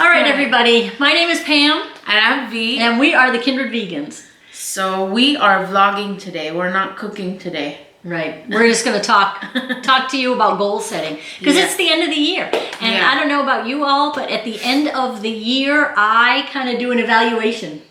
All right, everybody. My name is Pam. And I'm V. And we are the Kindred Vegans. So we are vlogging today. We're not cooking today. Right. We're just going to talk to you about goal setting. Because it's the end of the year. And I don't know about you all, but at the end of the year, I kind of do an evaluation.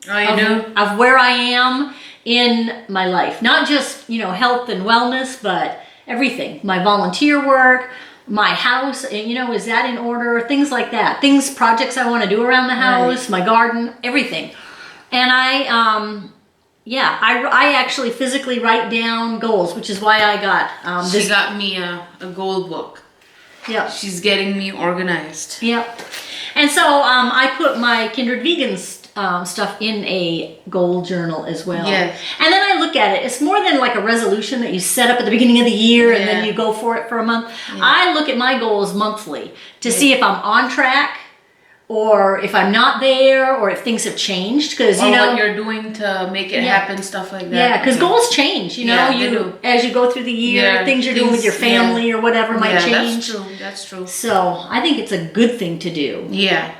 Oh, you do? Of where I am in my life. Not just, health and wellness, but everything. My volunteer work, my house, is that in order? Things like that. Projects I want to do around the house, my garden, everything. And I actually physically write down goals, which is why I got She got me a goal book. Yeah. She's getting me organized. Yep. And so I put my Kindred Vegans stuff in a goal journal as well. Yes. And then I look at it. It's more than like a resolution that you set up at the beginning of the year and then you go for it for a month. Yeah. I look at my goals monthly to see if I'm on track or if I'm not there or if things have changed. Because what you're doing to make it happen, stuff like that. Yeah, because goals change. As you go through the year, things you're doing with your family or whatever might change. That's true. So I think it's a good thing to do. Yeah.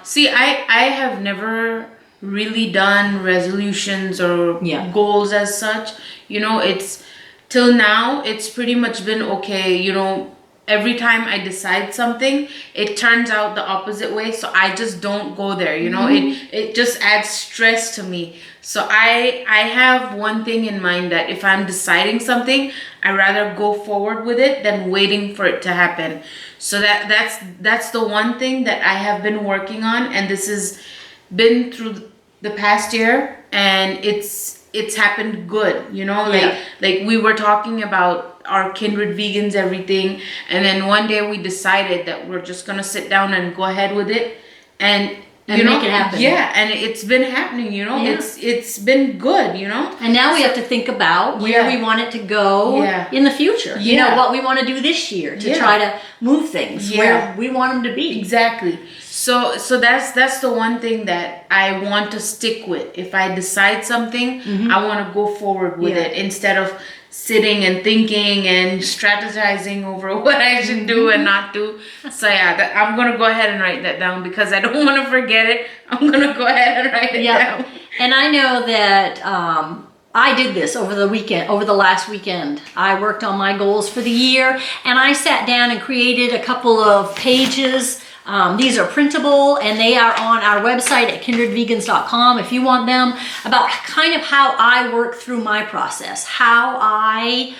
See, I have never really done resolutions or goals as such. It's till now it's pretty much been okay. Every time I decide something, it turns out the opposite way. So I just don't go there. It just adds stress to me. So I have one thing in mind that if I'm deciding something, I rather go forward with it than waiting for it to happen. So that's the one thing that I have been working on, and this has been through the past year, and it's happened good. Like we were talking about our Kindred Vegans, everything, and then one day we decided that we're just gonna sit down and go ahead with it, and make it happen. Yeah, and it's been happening. It's been good. And now we have to think about where we want it to go in the future. What we want to do this year to try to move things where we want them to be. Exactly. So that's the one thing that I want to stick with. If I decide something, I want to go forward with it instead of sitting and thinking and strategizing over what I should do and not do. So I'm going to go ahead and write that down because I don't want to forget it. I'm going to go ahead and write it down. And I know that I did this over the last weekend. I worked on my goals for the year and I sat down and created a couple of pages. These are printable and they are on our website at kindredvegans.com if you want them, about kind of how I work through my process, how I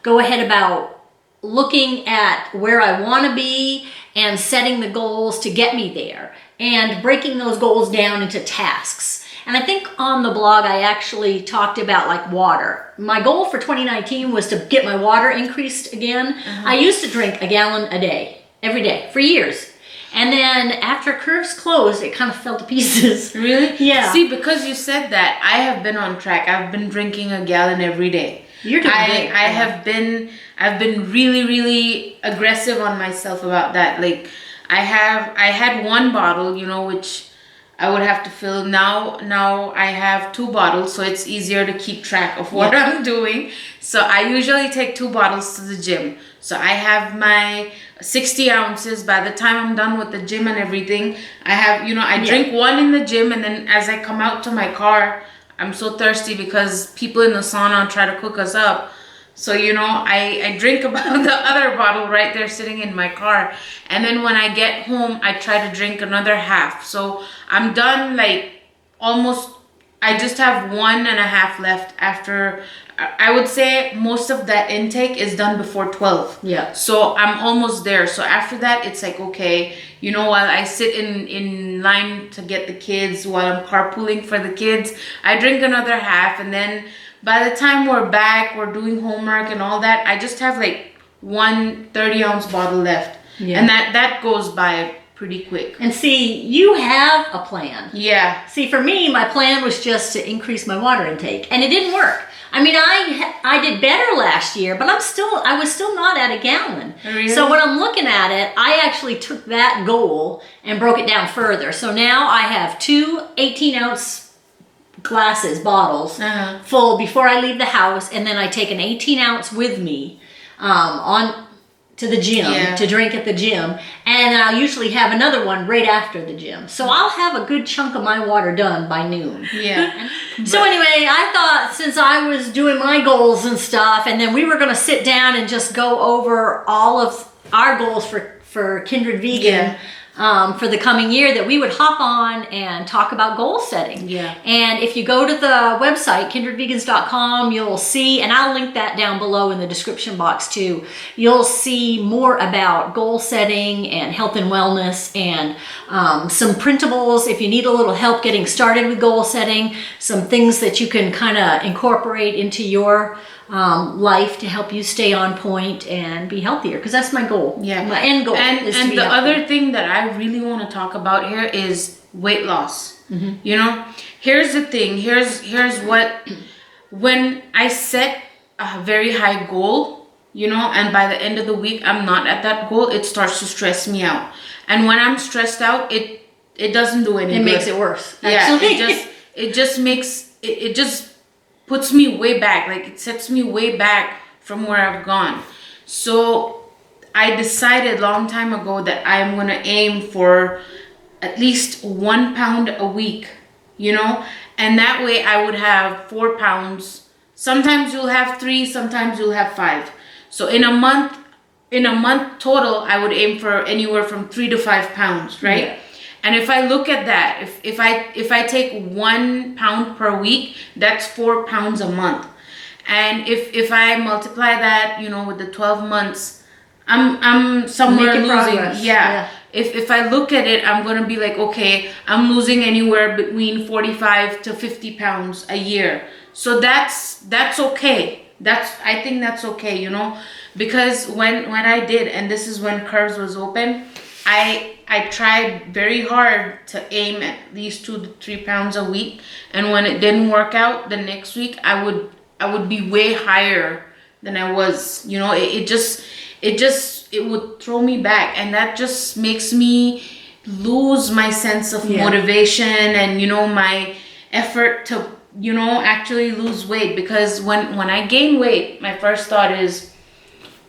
go ahead about looking at where I want to be and setting the goals to get me there and breaking those goals down into tasks. And I think on the blog I actually talked about like water. My goal for 2019 was to get my water increased again. I used to drink a gallon a day, every day, for years. And then after Curves closed, it kind of fell to pieces. Really? Yeah. See, because you said that, I have been on track. I've been drinking a gallon every day. You're doing great. I've been really, really aggressive on myself about that. Like I had one bottle, which I would have to fill. Now I have 2 bottles, so it's easier to keep track of what I'm doing. So I usually take 2 bottles to the gym. So I have my 60 ounces. By the time I'm done with the gym and everything, I have, I drink 1 in the gym, and then as I come out to my car, I'm so thirsty because people in the sauna try to cook us up. So, I drink about the other bottle right there sitting in my car. And then when I get home, I try to drink another half. So I'm done almost, I just have 1.5 left after. I would say most of that intake is done before 12. Yeah. So I'm almost there. So after that, it's like, okay, while I sit in line to get the kids, while I'm carpooling for the kids, I drink another half. And then by the time we're back, we're doing homework and all that, I just have 1 30-ounce bottle left. Yeah. And that goes by pretty quick. And see, you have a plan. Yeah. See, for me, my plan was just to increase my water intake, and it didn't work. I mean, I did better last year, but I was still not at a gallon. Really? So when I'm looking at it, I actually took that goal and broke it down further. So now I have 2 18-ounce bottles full before I leave the house, and then I take an 18-ounce with me to to the gym to drink at the gym, and I'll usually have another one right after the gym. So I'll have a good chunk of my water done by noon. Yeah. So anyway, I thought since I was doing my goals and stuff, and then we were going to sit down and just go over all of our goals for Kindred Vegan for the coming year, that we would hop on and talk about goal setting. Yeah. And if you go to the website, kindredvegans.com, you'll see, and I'll link that down below in the description box too, you'll see more about goal setting and health and wellness, and some printables if you need a little help getting started with goal setting, some things that you can kind of incorporate into your life to help you stay on point and be healthier, because that's my goal. Yeah, my end goal is to be the healthy. other thing that I really want to talk about here is weight loss. You know, here's the thing. Here's what, when I set a very high goal, you know, and by the end of the week I'm not at that goal, it starts to stress me out. And when I'm stressed out, it doesn't do anything. It makes it worse. Actually. Yeah, it just puts me way back. Like, it sets me way back from where I've gone. So I decided long time ago that I'm gonna aim for at least 1 pound a week, you know, and that way I would have 4 pounds. Sometimes you'll have 3, sometimes you'll have 5. So in a month total, I would aim for anywhere from 3 to 5 pounds, right? Yeah. And if I look at that, if I take 1 pound per week, that's 4 pounds a month. And if I multiply that, you know, with the 12 months, I'm somewhere losing. Progress. Yeah. If I look at it, I'm gonna be like, okay, I'm losing anywhere between 45 to 50 pounds a year. So that's okay. I think that's okay, you know, because when I did, and this is when Curves was open, I tried very hard to aim at least 2 to 3 pounds a week, and when it didn't work out, the next week I would be way higher than I was. You know, it would throw me back, and that just makes me lose my sense of motivation and, you know, my effort to, you know, actually lose weight. Because when I gain weight, my first thought is,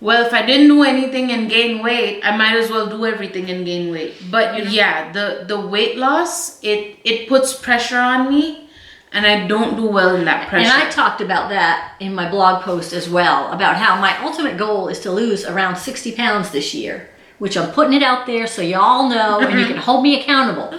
well, if I didn't do anything and gain weight, I might as well do everything and gain weight. But yeah, the weight loss, it puts pressure on me, and I don't do well in that pressure. And I talked about that in my blog post as well, about how my ultimate goal is to lose around 60 pounds this year, which I'm putting it out there so y'all know, and you can hold me accountable.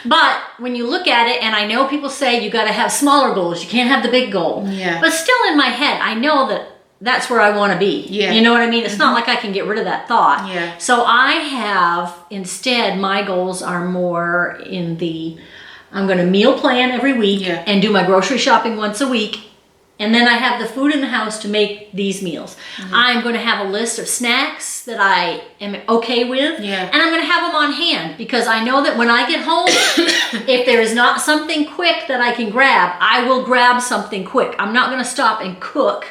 But when you look at it, and I know people say you got to have smaller goals, you can't have the big goal. Yeah. But still in my head, I know that that's where I want to be. Yeah. You know what I mean? It's not like I can get rid of that thought. Yeah. So I have, instead, my goals are more in the, I'm going to meal plan every week and do my grocery shopping once a week. And then I have the food in the house to make these meals. I'm going to have a list of snacks that I am okay with. Yeah. And I'm going to have them on hand, because I know that when I get home, if there is not something quick that I can grab, I will grab something quick. I'm not going to stop and cook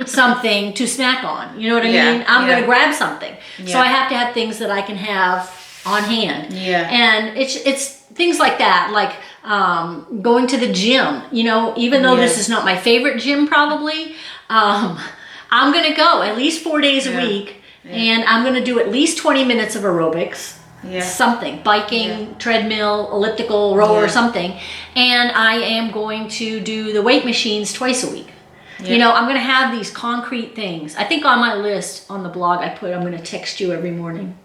something to snack on. You know what I mean? I'm going to grab something. So I have to have things that I can have on hand. Yeah. And it's things like that, like going to the gym. You know, even though this is not my favorite gym probably, I'm going to go at least 4 days a week, and I'm going to do at least 20 minutes of aerobics. Yeah. Something, biking, treadmill, elliptical, rower, something. And I am going to do the weight machines twice a week. Yeah. You know, I'm going to have these concrete things. I think on my list on the blog I put, I'm going to text you every morning.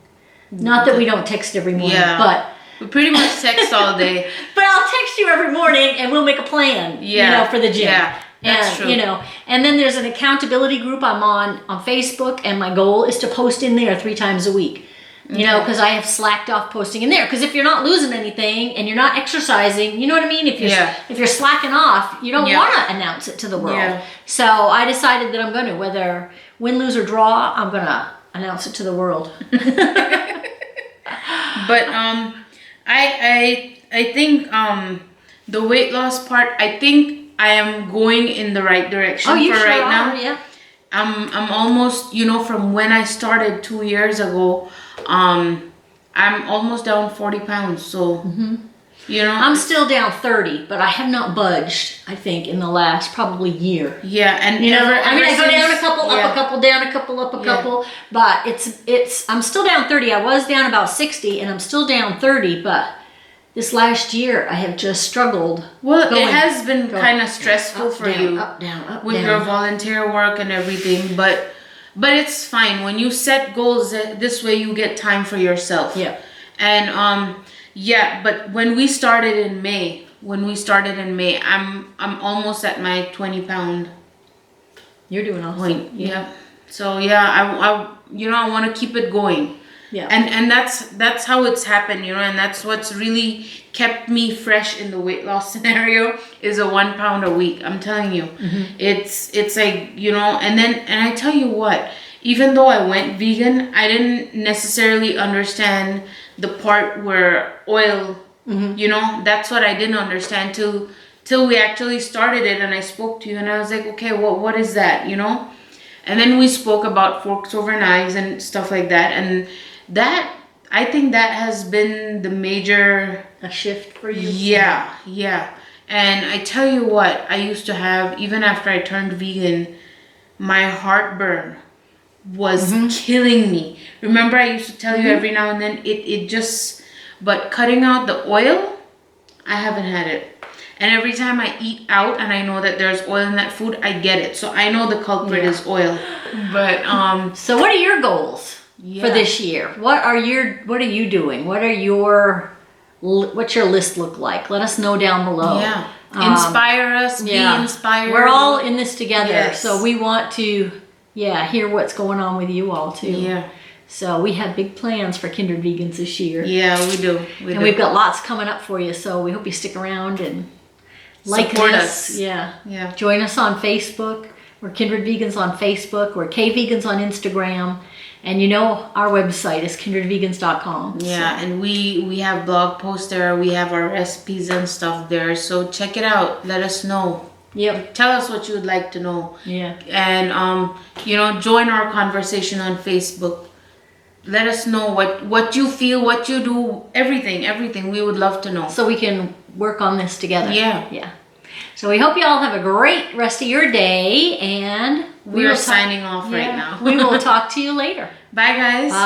Not that we don't text every morning, but we pretty much text all day. But I'll text you every morning and we'll make a plan, you know, for the gym. Yeah, that's true. You know, and then there's an accountability group I'm on Facebook, and my goal is to post in there 3 times a week. You know, because I have slacked off posting in there. Because if you're not losing anything and you're not exercising, you know what I mean? If you're slacking off, you don't want to announce it to the world. Yeah. So I decided that I'm going to, whether win, lose, or draw, I'm going to announce it to the world. But I think the weight loss part, I think I am going in the right direction right now. Yeah. I'm almost, you know, from when I started 2 years ago, I'm almost down 40 pounds. So You know, I'm still down 30, but I have not budged, I think, in the last probably year. yeah, and You know, ever I mean, I go down a couple, yeah. up a couple, down a couple, up a couple, but I'm still down 30. I was down about 60 and I'm still down 30, but this last year I have just struggled. Well, it has been kind of stressful for down, you up, down, up, with down. your volunteer work and everything, but it's fine. When you set goals this way, you get time for yourself. Yeah. And yeah, but when we started in May, I'm almost at my 20-pound You're doing awesome. point. Yeah. So yeah, I want to keep it going. Yeah. And that's how it's happened, you know, and that's what's really kept me fresh in the weight loss scenario is a 1 pound a week. I'm telling you. It's like, you know, and I tell you what, even though I went vegan, I didn't necessarily understand the part where oil, you know, that's what I didn't understand till we actually started it and I spoke to you and I was like, okay, what is that, you know? And then we spoke about forks over knives and stuff like that, and that, I think that has been the major shift for you. Yeah. And I tell you what, I used to have, even after I turned vegan, my heartburn was killing me. Remember, I used to tell you every now and then, it just, but cutting out the oil, I haven't had it. And every time I eat out and I know that there's oil in that food, I get it. So I know the culprit is oil. But so what are your goals for this year? What are you doing? What's your list look like? Let us know down below. Yeah. Inspire us, be inspired. We're all in this together. Yes. So we want to hear what's going on with you all too. Yeah. So we have big plans for Kindred Vegans this year. Yeah, we do. And we've got lots coming up for you. So we hope you stick around and support us. Yeah. Join us on Facebook. We're Kindred Vegans on Facebook. We're K-Vegans on Instagram. And you know, our website is kindredvegans.com. Yeah, and we have blog posts there. We have our recipes and stuff there. So check it out. Let us know. Yep. Tell us what you would like to know. Yeah. And you know, join our conversation on Facebook. Let us know what you feel, what you do, everything. We would love to know. So we can work on this together. Yeah. So we hope you all have a great rest of your day, and we are signing off right now. We will talk to you later. Bye, guys. Bye.